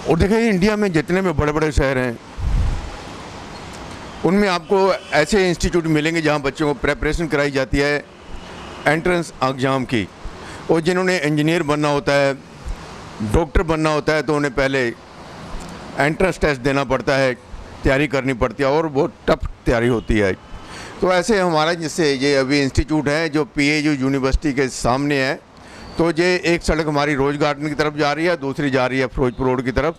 और देखिए इंडिया में जितने भी बड़े बड़े शहर हैं उनमें आपको ऐसे इंस्टीट्यूट मिलेंगे जहां बच्चों को प्रेपरेशन कराई जाती है एंट्रेंस एग्ज़ाम की। और जिन्होंने इंजीनियर बनना होता है, डॉक्टर बनना होता है, तो उन्हें पहले एंट्रेंस टेस्ट देना पड़ता है, तैयारी करनी पड़ती है और बहुत टफ तैयारी होती है। तो ऐसे हमारा जिससे ये अभी इंस्टीट्यूट है जो PAU यूनिवर्सिटी के सामने है, तो ये एक सड़क हमारी रोज़ गार्डन की तरफ जा रही है, दूसरी जा रही है फिरोजपुर रोड की तरफ।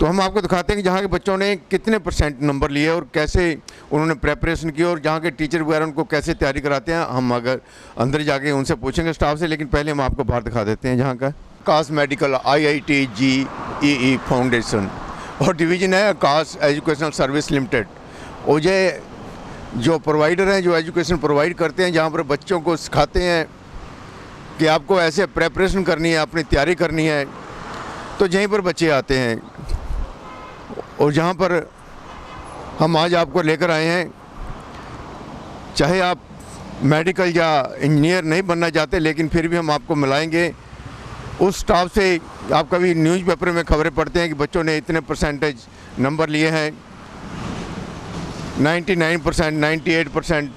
तो हम आपको दिखाते हैं कि जहाँ के बच्चों ने कितने % नंबर लिए और कैसे उन्होंने प्रेपरेशन की और जहाँ के टीचर वगैरह उनको कैसे तैयारी कराते हैं। हम अगर अंदर जाके उनसे पूछेंगे स्टाफ से, लेकिन पहले हम आपको बाहर दिखा देते हैं। जहाँ का आकाश मेडिकल IIT JEE फाउंडेशन और डिवीज़न है आकाश एजुकेशनल सर्विस लिमिटेड। और ये जो प्रोवाइडर हैं, जो एजुकेशन प्रोवाइड करते हैं, जहाँ पर बच्चों को सिखाते हैं कि आपको ऐसे प्रेपरेशन करनी है, अपनी तैयारी करनी है, तो यहीं पर बच्चे आते हैं। और जहाँ पर हम आज आपको लेकर आए हैं, चाहे आप मेडिकल या इंजीनियर नहीं बनना चाहते, लेकिन फिर भी हम आपको मिलाएंगे उस स्टाफ से। आप कभी न्यूज़पेपर में खबरें पढ़ते हैं कि बच्चों ने इतने % नंबर लिए हैं, 99%, 98%।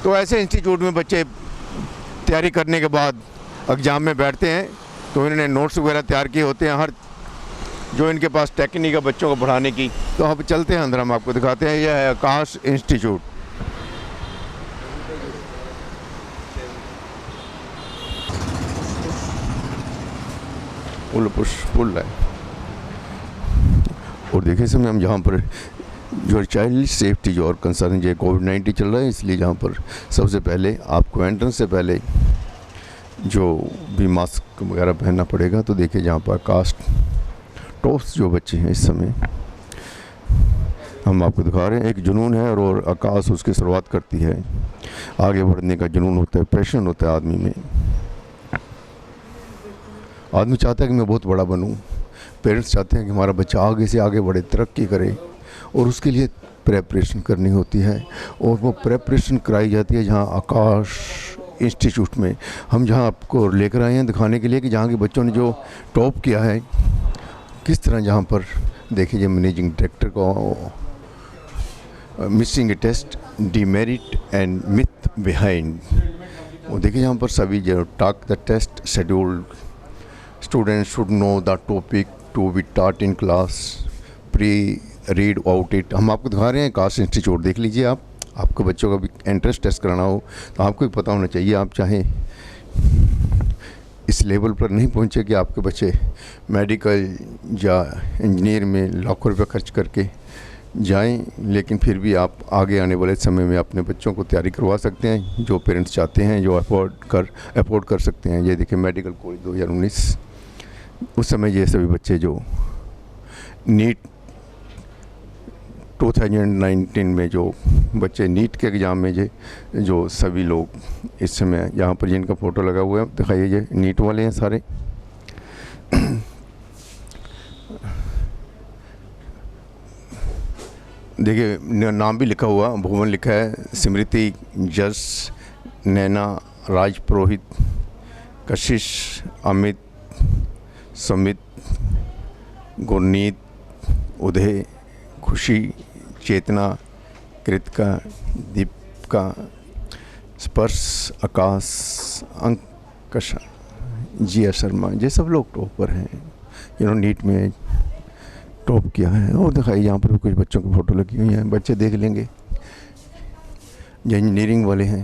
तो ऐसे इंस्टीट्यूट में बच्चे तैयारी करने के बाद एग्ज़ाम में बैठते हैं, तो इन्होंने नोट्स वगैरह तैयार किए होते हैं, हर जो इनके पास टेक्निक है बच्चों को पढ़ाने की। तो अब चलते हैं अंदर, हम आपको दिखाते हैं। यह है आकाश इंस्टीट्यूट। पुल है। और देखिए समय हम जहाँ पर जो चाइल्ड सेफ्टी जो और कंसर्न जो कोविड-19 चल रहा है, इसलिए जहाँ पर सबसे पहले आपको एंट्रेंस से पहले जो भी मास्क वगैरह पहनना पड़ेगा। तो देखिए जहाँ पर कास्ट टॉप्स जो बच्चे हैं इस समय हम आपको दिखा रहे हैं। एक जुनून है और आकाश उसकी शुरुआत करती है। आगे बढ़ने का जुनून होता है, पैशन होता है आदमी में। आदमी चाहता है कि मैं बहुत बड़ा बनूं, पेरेंट्स चाहते हैं कि हमारा बच्चा आगे से आगे बढ़े, तरक्की करे, और उसके लिए प्रेपरेशन करनी होती है। और वो प्रेपरेशन कराई जाती है जहाँ आकाश इंस्टीट्यूट में। हम जहाँ आपको लेकर आए हैं दिखाने के लिए कि जहाँ के बच्चों ने जो टॉप किया है किस तरह। जहाँ पर देखिए मैनेजिंग डायरेक्टर को missing a test, demerit and myth behind. वो देखिए यहाँ पर सभी जो talk the test scheduled, students should know the topic to be taught in class, pre read out it. हम आपको दिखा रहे हैं आकाश इंस्टीट्यूट, देख लीजिए। आपको बच्चों का भी एंट्रेंस टेस्ट कराना हो तो आपको भी पता होना चाहिए। आप चाहे इस लेवल पर नहीं पहुंचे कि आपके बच्चे मेडिकल या इंजीनियर में लाखों रुपये खर्च करके जाएं, लेकिन फिर भी आप आगे आने वाले समय में अपने बच्चों को तैयारी करवा सकते हैं जो पेरेंट्स चाहते हैं, जो अफोर्ड कर सकते हैं। ये देखिए मेडिकल कॉलेज 2019, उस समय ये सभी बच्चे जो नीट 2019 में जो बच्चे नीट के एग्ज़ाम में जो सभी लोग इस समय यहाँ पर जिनका फ़ोटो लगा हुआ है दिखाइए, ये नीट वाले हैं सारे। देखिए नाम भी लिखा हुआ, भुवन लिखा है, स्मृति, जस, नैना, राज पुरोहित, कशिश, अमित, सुमित, गुरनीत, उदय, खुशी, चेतना, कृतिका, दीपिका, स्पर्श, आकाश, अंकशा, जिया शर्मा, ये सब लोग टॉप पर हैं जिन्होंने नीट में टॉप किया है। और दिखाइए यहाँ पर भी कुछ बच्चों की फ़ोटो लगी हुई हैं, बच्चे देख लेंगे। जो इंजीनियरिंग वाले हैं,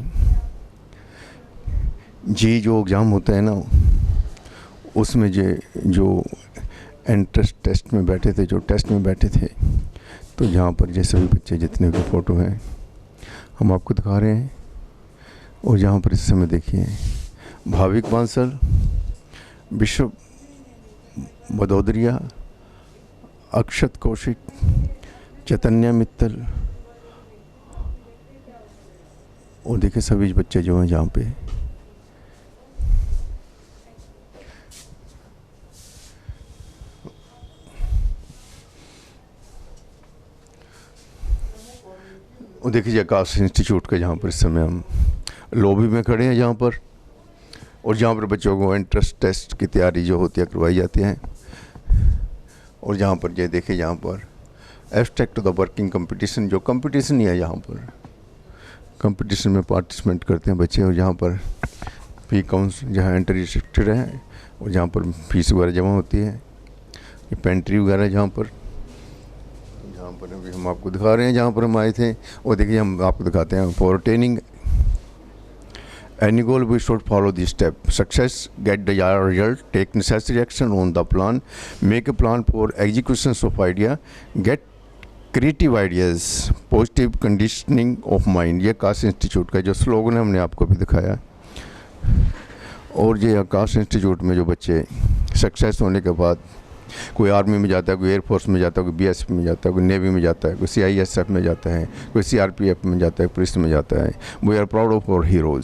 जो एग्ज़ाम होता है ना, उसमें जो एंट्रेंस टेस्ट में बैठे थे, जो टेस्ट में बैठे थे, तो यहाँ पर ये सभी बच्चे जितने भी फ़ोटो हैं हम आपको दिखा रहे हैं। और यहाँ पर इस समय देखिए भाविक बांसल, विश्व भदौदरिया, अक्षत कौशिक, चैतन्य मित्तल, और देखिए सभी बच्चे जो हैं जहाँ पे और देखिए आकाश इंस्टीट्यूट का जहाँ पर इस समय हम लॉबी में खड़े हैं जहाँ पर, और जहाँ पर बच्चों को एंट्रेंस टेस्ट की तैयारी जो होती है करवाई जाती है। और जहाँ पर ये देखिए यहाँ पर abstract of the working competition, जो कंपटीशन ही है यहाँ पर कंपटीशन में पार्टिसिपेट करते हैं बच्चे। और जहाँ पर फी काउंस जहाँ एंट्री रिस्ट्रिक्टेड है और जहाँ पर फीस वगैरह जमा होती है, ये पेंट्री वगैरह जहाँ पर अभी हम आपको दिखा रहे हैं जहाँ पर हम आए थे। और देखिए हम आपको दिखाते हैं for attaining any goal we should follow this step: success, get desired result, take necessary action on the plan, make a plan for execution of idea, get creative ideas, positive conditioning of mind। ये आकाश institute का जो slogan है हमने आपको भी दिखाया। और ये आकाश इंस्टीट्यूट में जो बच्चे सक्सेस होने के बाद कोई आर्मी में जाता है, कोई एयरफोर्स में जाता है, कोई बीएसएफ में जाता है, कोई नेवी में जाता है, कोई सीआईएसएफ में जाता है, कोई सीआरपीएफ में जाता है, पुलिस में जाता है। We are proud of our heroes.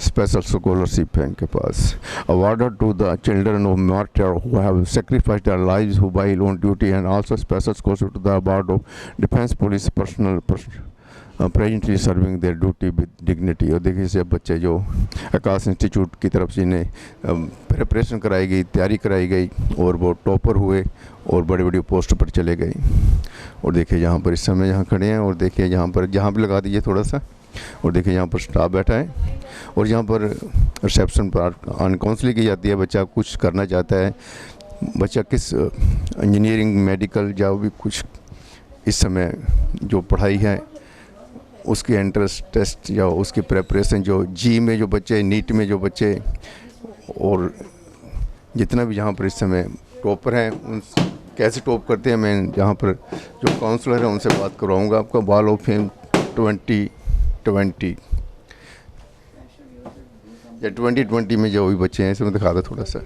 Special scholarship है इनके पास। Awarded to the children of martyr who have sacrificed their lives who while on duty, and also special scholarship to the award of defence police personnel presently serving their duty with dignity. और देखिए से बच्चे जो आकाश institute की तरफ से इन्हें preparation कराई गई, तैयारी कराई गई और वो टॉपर हुए और बड़ी बड़ी पोस्ट पर चले गए। और देखिए यहाँ पर इस समय यहाँ खड़े हैं और देखिए यहाँ भी लगा दीजिए थोड़ा सा। और देखिए यहाँ पर स्टाफ बैठा है और यहाँ पर रिसेप्शन पर ऑन काउंसलिंग की जाती है। बच्चा कुछ करना चाहता है, बच्चा किस इंजीनियरिंग, मेडिकल या भी कुछ इस समय जो पढ़ाई है उसकी एंट्रेंस टेस्ट या उसकी प्रेपरेशन, जो जी में जो बच्चे, नीट में जो बच्चे और जितना भी जहाँ पर इस समय टॉपर हैं उन कैसे टॉप करते हैं, मैं यहाँ पर जो काउंसलर है उनसे बात करवाऊँगा आपका। वॉल ऑफ फेम 2020 या 2020 में जो भी बच्चे हैं इसे मैं दिखा दो थोड़ा सा,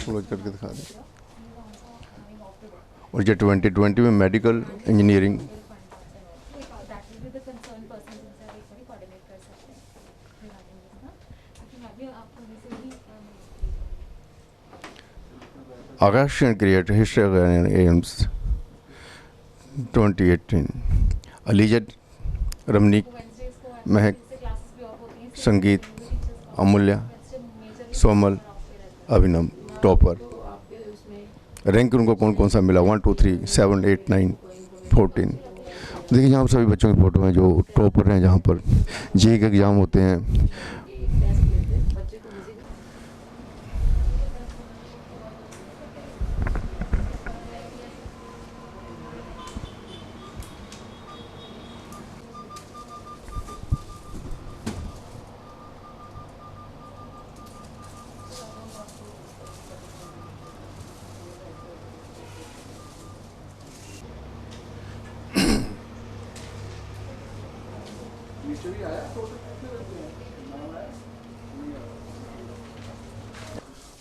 क्लोज करके दिखा दें। और जो 2020 में मेडिकल इंजीनियरिंग आकाश क्रिएट हिस्ट्री एम्स 2018, अलीजद, रमनीक, महक, संगीत, अमूल्य, सोमल, अभिनव टॉपर। रैंक उनको कौन कौन सा मिला 1 2 3 7 8 9 14। देखिए यहाँ पर सभी बच्चों की फ़ोटो हैं जो टॉपर हैं, जहाँ पर जेईई के एग्ज़ाम होते हैं।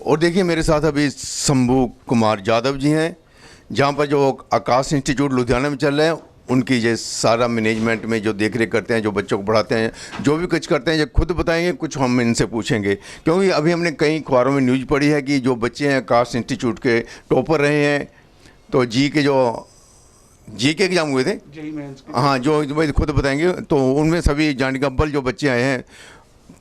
और देखिए मेरे साथ अभी शंभू कुमार यादव जी हैं, जहाँ पर जो आकाश इंस्टीट्यूट लुधियाना में चल रहे हैं उनकी ये सारा मैनेजमेंट में जो देख रेख करते हैं, जो बच्चों को पढ़ाते हैं, जो भी कुछ करते हैं ये खुद बताएंगे, कुछ हम इनसे पूछेंगे। क्योंकि अभी हमने कई अखबारों में न्यूज़ पढ़ी है कि जो बच्चे हैं आकाश इंस्टीट्यूट के टॉपर रहे हैं, तो जी के एग्ज़ाम हुए थे, हाँ, जो खुद बताएंगे। तो उनमें सभी जाने का अव्वल जो बच्चे आए हैं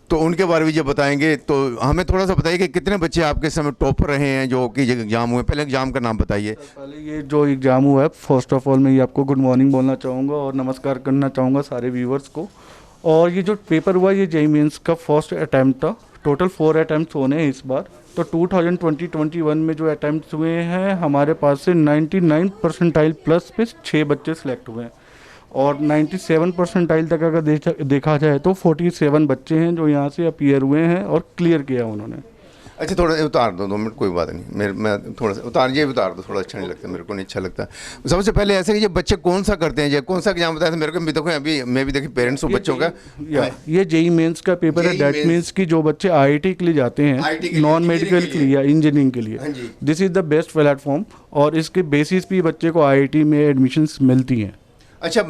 तो उनके बारे में जो बताएंगे। तो हमें थोड़ा सा बताइए कि कितने बच्चे आपके समय टॉपर रहे हैं जो कि एग्ज़ाम हुए। पहले एग्ज़ाम का नाम बताइए। पहले ये जो एग्ज़ाम हुआ है, फर्स्ट ऑफ ऑल मैं ये आपको गुड मॉर्निंग बोलना चाहूँगा और नमस्कार करना चाहूँगा सारे व्यूवर्स को। और ये जो पेपर हुआ ये जेईई मेंस का फर्स्ट अटैम्प्ट था। टोटल 4 अटैम्प्ट होने हैं इस बार। तो 2020-21 में जो अटैम्प्ट हुए हैं हमारे पास से 99 परसेंटाइल प्लस पे 6 बच्चे सिलेक्ट हुए हैं और 97 परसेंटाइल तक अगर देखा जाए तो 47 बच्चे हैं जो यहाँ से अपीयर हुए हैं और क्लियर किया उन्होंने। अच्छा, थोड़ा उतार दो 2 मिनट, कोई बात नहीं। मैं थोड़ा सा उतार दो, थोड़ा अच्छा नहीं लगता, मेरे को नहीं अच्छा लगता। सबसे पहले ऐसे कि ये बच्चे कौन सा करते हैं, ये कौन सा एग्जाम बताया था मेरे को भी देखो। अभी मैं भी देखिए पेरेंट्स हूँ बच्चों का। ये जेईई मेंस का पेपर है। दैट मीन्स कि जो बच्चे आईआईटी के लिए जाते हैं, नॉन मेडिकल के लिए या इंजीनियरिंग के लिए, this is the best platform. और इसके बेसिस पे बच्चे को आईआईटी में एडमिशन्स मिलती हैं। अच्छा,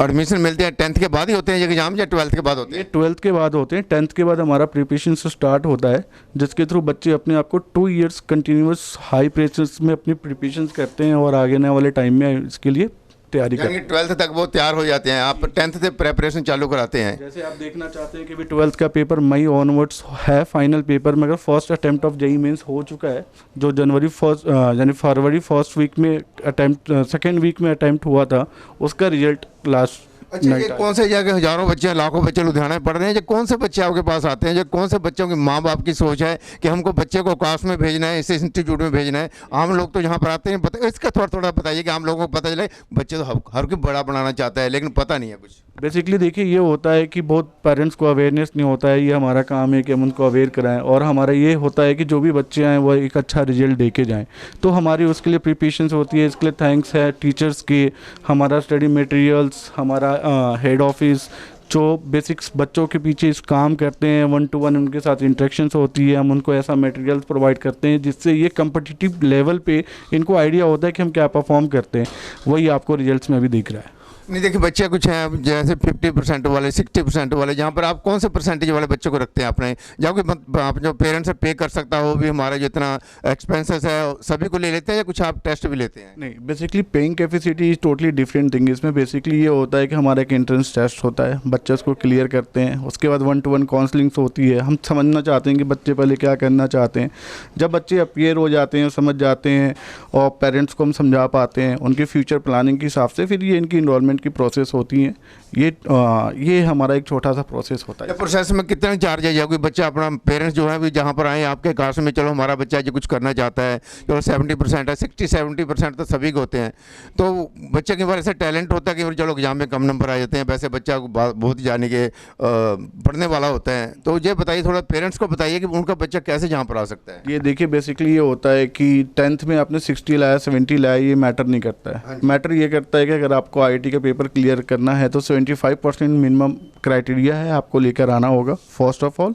एडमिशन मिलते हैं 10th के बाद ही होते हैं ये एग्जाम या 12th के बाद होते हैं? ये 12th के बाद होते हैं। 10th के बाद हमारा प्रिपरेशन स्टार्ट होता है, जिसके थ्रू बच्चे अपने आप को 2 इयर्स कंटिन्यूस हाई प्रेशर में अपनी प्रिपरेशन करते हैं और आगे आने वाले टाइम में इसके लिए तैयारी यानी 12th तक वो तैयार हो जाते हैं, आप 10th से प्रेपरेशन चालू कराते हैं। जैसे आप देखना चाहते हैं कि भी 12th का पेपर मई ऑनवर्ड्स है फाइनल पेपर, मगर first attempt of JEE Mains हो चुका है, जो जनवरी फर्स्ट यानी फरवरी फर्स्ट वीक में अटेम्प्ट, सेकेंड वीक में अटेम्प्ट हुआ था, उसका रिजल्ट लास्ट अच्छा, ये कौन से जगह हजारों बच्चे, लाखों बच्चे लुधियाना में पढ़ रहे हैं, जो कौन से बच्चे आपके पास आते हैं, जो कौन से बच्चों की माँ बाप की सोच है कि हमको बच्चे को कास्ट में भेजना है, इस इंस्टीट्यूट में भेजना है? आम लोग तो यहाँ पर आते हैं, पता इसका थोड़ा थोड़ा बताइए कि आम लोगों को पता चले। बच्चे तो हर कोई बड़ा बनाना चाहता है, लेकिन पता नहीं है कुछ। बेसिकली देखिए, ये होता है कि बहुत पेरेंट्स को अवेयरनेस नहीं होता है, ये हमारा काम है कि हम उनको अवेयर कराएं, और हमारा ये होता है कि जो भी बच्चे आएँ वो एक अच्छा रिजल्ट दे के जाएँ। तो हमारी उसके लिए प्रिपरेशंस होती है, इसके लिए थैंक्स है टीचर्स के, हमारा स्टडी मटेरियल्स, हमारा हेड ऑफिस जो बेसिक्स बच्चों के पीछे इस काम करते हैं, 1-to-1 उनके साथ इंटरेक्शंस होती है, हम उनको ऐसा मटेरियल्स प्रोवाइड करते हैं जिससे ये कम्पिटिटिव लेवल पे इनको आइडिया होता है कि हम क्या परफॉर्म करते हैं। वही आपको रिजल्ट्स में भी दिख रहा है। नहीं देखिए, बच्चे कुछ हैं जैसे 50% वाले, 60% वाले, जहाँ पर आप कौन से परसेंटेज वाले बच्चों को रखते हैं अपने, जहाँ कोई आप जो पेरेंट्स पे कर सकता हो, भी हमारा जितना एक्सपेंसेस है सभी को ले लेते हैं, या कुछ आप टेस्ट भी लेते हैं? नहीं, basically paying capacity is totally different thing. इसमें बेसिकली ये होता है कि हमारा एक एंट्रेंस टेस्ट होता है, बच्चे उसको क्लियर करते हैं, उसके बाद 1-to-1 काउंसलिंग्स होती है। हम समझना चाहते हैं कि बच्चे पहले क्या करना चाहते हैं। जब बच्चे अपीयर हो जाते हैं, समझ जाते हैं, और पेरेंट्स को हम समझा पाते हैं उनके फ्यूचर प्लानिंग के हिसाब से, फिर ये इनकी इनरोलमेंट की प्रोसेस होती है। ये हमारा एक छोटा सा प्रोसेस होता है। प्रोसेस में कितने चार्ज है? कोई बच्चा अपना पेरेंट्स जो है भी जहाँ पर आए आपके कास्ट में, चलो हमारा बच्चा जो कुछ करना चाहता है, चलो 70% है, 60-70% तो सभी को होते हैं, तो बच्चे के बारे ऐसा टैलेंट होता है कि चलो एग्जाम में कम नंबर आ जाते हैं, वैसे बच्चा बहुत जाने के पढ़ने वाला होता है। तो ये बताइए, थोड़ा पेरेंट्स को बताइए कि उनका बच्चा कैसे जहाँ पर आ सकता है। ये देखिए, बेसिकली ये होता है कि 10th में आपने 60 लाया, 70 लाया, ये मैटर नहीं करता है। मैटर ये करता है कि अगर आपको IIT का पेपर क्लियर करना है तो 75% मिनिमम क्राइटेरिया है, आपको लेकर आना होगा फर्स्ट ऑफ ऑल।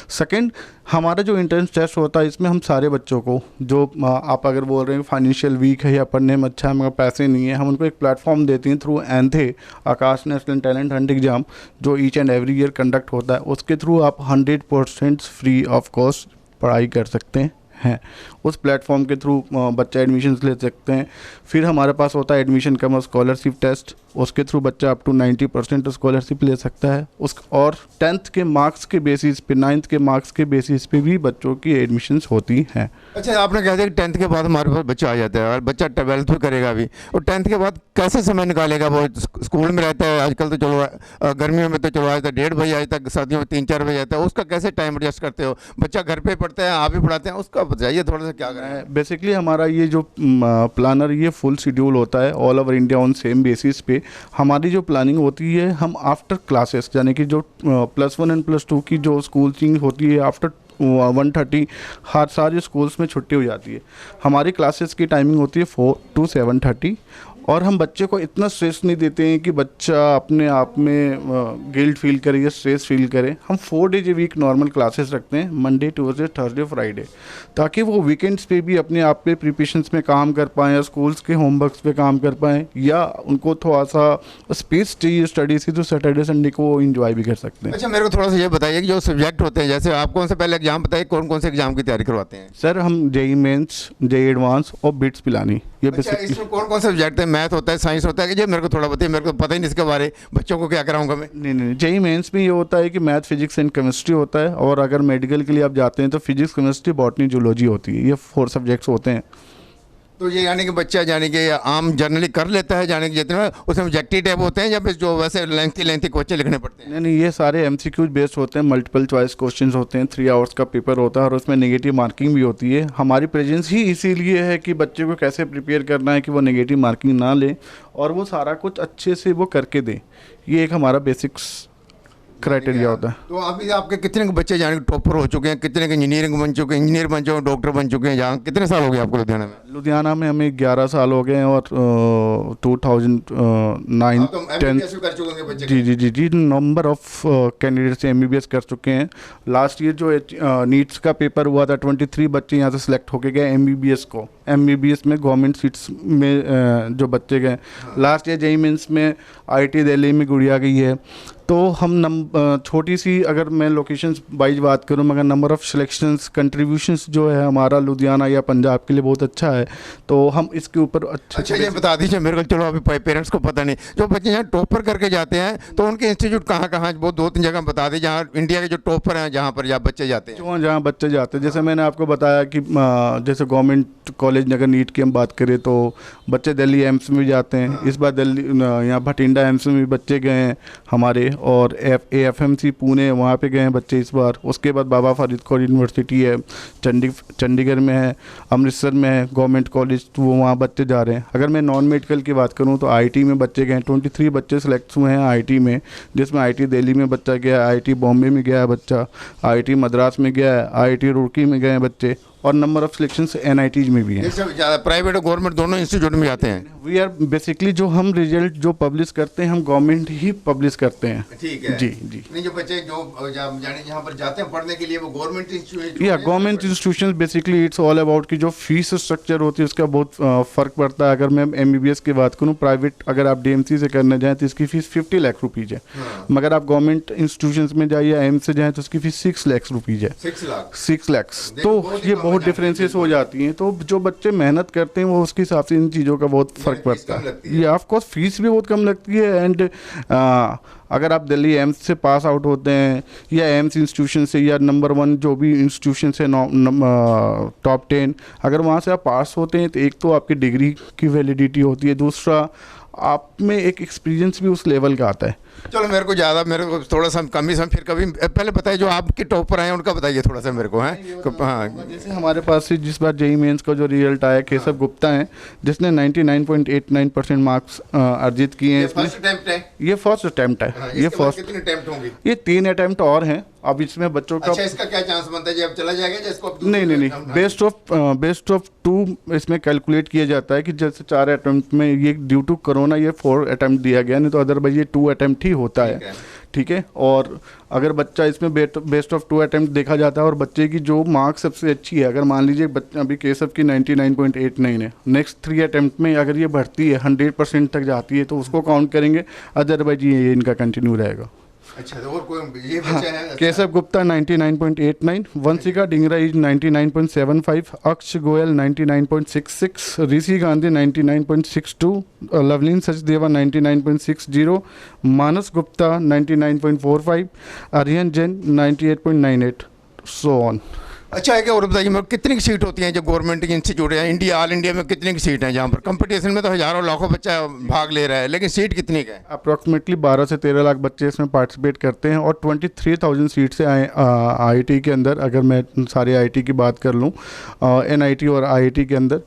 सेकंड, हमारा जो एंट्रेंस टेस्ट होता है, इसमें हम सारे बच्चों को, जो आप अगर बोल रहे हैं फाइनेंशियल वीक है या पढ़ने में अच्छा है मगर पैसे नहीं है, हम उनको एक प्लेटफॉर्म देते हैं थ्रू एंथे, आकाश नेशनल टैलेंट हंट एग्जाम, जो each and every year conduct होता है। उसके थ्रू आप 100% फ्री ऑफ कॉस्ट पढ़ाई कर सकते हैं। उस प्लेटफॉर्म के थ्रू बच्चा एडमिशन्स ले सकते हैं। फिर हमारे पास होता है एडमिशन कम स्कॉलरशिप टेस्ट, उसके थ्रू बच्चा अप टू 90% स्कॉलरशिप ले सकता है। और 10th के मार्क्स के बेसिस पे, 9th के मार्क्स के बेसिस पे भी बच्चों की एडमिशन्स होती हैं। अच्छा, आपने कहा था कि 10th के बाद हमारे पास बच्चा आ जाता है, और बच्चा 12th भी करेगा अभी, और 10th के बाद कैसे समय निकालेगा? वो स्कूल में रहता है आजकल, तो चलो गर्मियों में तो चलो आज तक 1:30 बजे, आज तक सर्दियों में 3-4 बजे आता है, उसका कैसे टाइम एडजस्ट करते हो? बच्चा घर पे पढ़ता है, आप भी पढ़ाते हैं, उसका बताइए थोड़ा सा क्या करें। बेसिकली हमारा ये जो प्लानर, ये फुल शेड्यूल होता है all over India on same basis पे। हमारी जो प्लानिंग होती है, हम आफ्टर क्लासेस, यानी कि जो +1 और +2 की जो स्कूलिंग होती है, आफ्टर 1:30 हर सारे स्कूल्स में छुट्टी हो जाती है। हमारी क्लासेस की टाइमिंग होती है 4 to 7:30, और हम बच्चे को इतना स्ट्रेस नहीं देते हैं कि बच्चा अपने आप में गिल्ट फील करे या स्ट्रेस फील करे। हम 4 days a week normal classes रखते हैं, मंडे, ट्यूसडे, थर्सडे, फ्राइडे, ताकि वो वीकेंड्स पे भी अपने आप पे प्रिपरेशंस में काम कर पाएँ, या स्कूल्स के होमवर्क्स पे काम कर पाएँ, या उनको थोड़ा सा स्पेस चाहिए स्टडी से, तो सैटरडे संडे को वो इंजॉय भी कर सकते हैं। अच्छा, मेरे को थोड़ा सा ये बताइए कि जो सब्जेक्ट होते हैं, जैसे आप कौन से पहले एग्जाम बताइए, कौन कौन से एग्जाम की तैयारी करवाते हैं? सर, हम जेई मेंस, जेई एडवांस और बिट्स पिलानी, ये बेसिकली। इसमें कौन कौन से सब्जेक्ट है? मैथ होता है, साइंस होता है, कि ये मेरे को थोड़ा बताइए, मेरे को पता ही नहीं इसके बारे, बच्चों को क्या कराऊंगा मैं? नहीं, जेई मेंस में ये होता है कि मैथ, फिजिक्स एंड केमिस्ट्री होता है, और अगर मेडिकल के लिए आप जाते हैं तो फिजिक्स, केमिस्ट्री, बॉटनी, जूलॉजी होती है। ये 4 सब्जेक्ट्स होते हैं। तो ये यानी कि बच्चा यानी कि आम जनरली कर लेता है, यानी कि जितने उसमें ऑब्जेक्टिव टाइप होते हैं, या फिर जो वैसे लेंथी क्वेश्चन लिखने पड़ते हैं? नहीं, ये सारे MCQ बेस्ड होते हैं, मल्टीपल चॉइस क्वेश्चंस होते हैं, 3 hours का पेपर होता है, और उसमें नेगेटिव मार्किंग भी होती है। हमारी प्रेजेंस ही इसीलिए है कि बच्चे को कैसे प्रिपेयर करना है कि वो नेगेटिव मार्किंग ना ले, और वो सारा कुछ अच्छे से वो करके दे। ये एक हमारा बेसिक्स क्राइटेरिया होता है। तो अभी आपके कितने के बच्चे जाने टॉपर हो चुके हैं, कितने के इंजीनियर बन चुके हैं, डॉक्टर बन चुके हैं? यहाँ कितने साल हो गए आपको लुधियाना में? लुधियाना में हमें 11 साल हो गए हैं, और 2009 10 कर चुके हैं बच्चे? जी, नंबर ऑफ कैंडिडेट्स MBBS कर चुके हैं। लास्ट ईयर जो नीट्स का पेपर हुआ था, 23 बच्चे यहाँ से सिलेक्ट होके गए MBBS को, MBBS में गवर्नमेंट सीट्स में जो बच्चे गए। लास्ट ईयर जेईई मेंस में IIT दिल्ली में गुड़िया गई है। तो हम छोटी सी अगर मैं लोकेशंस वाइज बात करूं, मगर नंबर ऑफ़ सिलेक्शंस कंट्रीब्यूशंस जो है हमारा लुधियाना या पंजाब के लिए बहुत अच्छा है। तो हम इसके ऊपर अच्छा ये बता दीजिए मेरे को, चलो अभी पेरेंट्स को पता नहीं, जो बच्चे यहाँ टॉपर करके जाते हैं तो उनके इंस्टीट्यूट कहाँ कहाँ, वो 2-3 जगह बता दें जहाँ इंडिया के जो टॉपर हैं जहाँ पर बच्चे जाते हैं। जहाँ बच्चे जाते हैं, जैसे मैंने आपको बताया कि जैसे गवर्नमेंट कॉलेज अगर नीट की हम बात करें तो बच्चे दिल्ली एम्स में भी जाते हैं। इस बार दिल्ली यहाँ भटिंडा एम्स में भी बच्चे गए हैं हमारे, और AFMC पुणे वहाँ पे गए हैं बच्चे इस बार। उसके बाद बाबा फरीद कौर यूनिवर्सिटी है चंडीगढ़ में है, अमृतसर में है गवर्नमेंट कॉलेज, तो वो वहाँ बच्चे जा रहे हैं। अगर मैं नॉन मेडिकल की बात करूँ तो IIT में बच्चे गए हैं, 23 बच्चे सेलेक्ट हुए हैं IIT में, जिसमें IIT दिल्ली में बच्चा गया है, IIT बॉम्बे में गया है बच्चा, IIT मद्रास में गया है, IIT रुड़की में गए हैं बच्चे, और नंबर ऑफ सिलेक्शंस NITs में भी हैं। ज़्यादा प्राइवेट और गवर्नमेंट दोनों इंस्टीट्यूट में जाते हैं। वी आर बेसिकली जो हम रिजल्ट जो पब्लिश करते हैं हम गवर्नमेंट ही पब्लिश करते हैं। ठीक है जी जी। नहीं जो बच्चे जो जहाँ पर जाते हैं पढ़ने के लिए वो गवर्नमेंट इंस्टीट्यूट या government institution basically it's all about की जो फीस स्ट्रक्चर होती है उसका बहुत फ़र्क पड़ता है। अगर मैं MBBS की बात करूँ, प्राइवेट अगर आप DMC से करने जाएँ तो इसकी फ़ीस 50 लाख रुपीज़ है, मगर आप गवर्नमेंट इंस्टीट्यूशन में जाइए या एम्स से जाएँ तो उसकी फ़ीस 6 लाख रुपीज़ है। 6 लाख। तो ये बहुत डिफरेंसेस हो जाती हैं। तो जो बच्चे मेहनत करते हैं वो उसके हिसाब से इन चीज़ों का बहुत फ़र्क पड़ता है। ये ऑफ कोर्स फीस भी बहुत कम लगती है। एंड अगर आप दिल्ली एम्स से पास आउट होते हैं या एम्स इंस्टीट्यूशन से या नंबर 1 जो भी इंस्टीट्यूशन से टॉप 10, अगर वहाँ से आप पास होते हैं तो एक तो आपकी डिग्री की वैलिडिटी होती है, दूसरा आप में एक एक्सपीरियंस भी उस लेवल का आता है। चलो मेरे को थोड़ा सा कम ही सम फिर कभी पहले बताइए जो आपके टॉपर आए उनका बताइए थोड़ा सा मेरे को है। हाँ जैसे हमारे पास से जिस बार जेईई मेंस का जो रिजल्ट आया केशव गुप्ता है जिसने 99.89% मार्क्स अर्जित किए हैं। ये फर्स्ट अटेम्प्ट है। ये फर्स्ट अटेम्प्ट है। ये फर्स्ट कितने अटेम्प्ट होंगे? ये 3 अटेम्प्ट और हैं। अब इसमें बच्चों का अच्छा इसका क्या चांस बनता है जब चला जाएगा जिसको? नहीं बेस्ट ऑफ 2 इसमें कैलकुलेट किया जाता है कि जैसे 4 अटेम्प्ट में ये ड्यू टू कोरोना ये 4 अटेम्प्ट दिया गया, नहीं तो अदरवाइज ये 2 अटेम्प्ट ही होता है। ठीक है। और अगर बच्चा इसमें बेस्ट ऑफ 2 अटेम्प्ट देखा जाता है और बच्चे की जो मार्क्स सबसे अच्छी है, अगर मान लीजिए बच्चा अभी केशव की 99.89 है, नेक्स्ट 3 अटेम्प्ट में अगर ये बढ़ती है 100% तक जाती है तो उसको काउंट करेंगे, अदरवाइज ये इनका कंटिन्यू रहेगा। अच्छा तो और कोई ये बच्चा है? अच्छा। केशव गुप्ता 99.89, वंशिका डिंगरा इज 99.75, अक्ष गोयल 99.66, ऋषि गांधी 99.62, लवलीन सचदेवा 99.60, मानस गुप्ता 99.45, आर्यन जैन 98.98, सो ऑन। अच्छा है क्या? और बताइए मेरे कितनी सीट होती हैं जो गवर्नमेंट की इंस्टीट्यूट है इंडिया ऑल इंडिया में, कितनी की सीट हैं जहाँ पर कंपटीशन में तो हज़ारों लाखों बच्चा भाग ले रहा है, लेकिन सीट कितनी का है? अप्रॉक्सीमेटली 12 से 13 लाख बच्चे इसमें पार्टिसिपेट करते हैं और 23,000 सीट से IIT के अंदर, अगर मैं सारे IIT की बात कर लूँ, NIT और IIT के अंदर,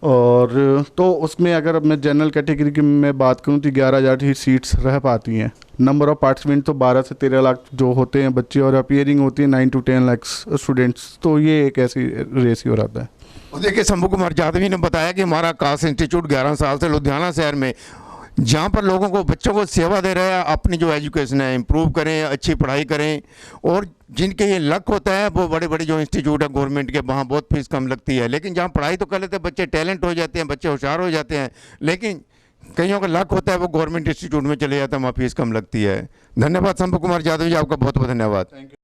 और तो उसमें अगर मैं जनरल कैटेगरी की मैं बात करूँ तो 11,000 ही सीट्स रह पाती हैं। नंबर ऑफ पार्टिसिपेंट तो 12 से 13 लाख जो होते हैं बच्चे, और अपीयरिंग होती है 9 to 10 लाख स्टूडेंट्स। तो ये एक ऐसी रेशियो रहता है। और देखिए शंभू कुमार जादवी ने बताया कि हमारा कास इंस्टीट्यूट 11 साल से लुधियाना शहर में जहाँ पर लोगों को बच्चों को सेवा दे रहे हैं, अपनी जो एजुकेशन है इम्प्रूव करें, अच्छी पढ़ाई करें, और जिनके ये लक होता है वो बड़े बड़े जो इंस्टीट्यूट है गवर्नमेंट के वहाँ बहुत फीस कम लगती है, लेकिन जहाँ पढ़ाई तो कर लेते हैं बच्चे, टैलेंट हो जाते हैं बच्चे, होशियार हो जाते हैं, लेकिन कईयों का लक होता है वो गवर्नमेंट इंस्टीट्यूट में चले जाते हैं, वहाँ फीस कम लगती है। धन्यवाद शंभू कुमार जादव जी, आपका बहुत बहुत धन्यवाद। Thank you.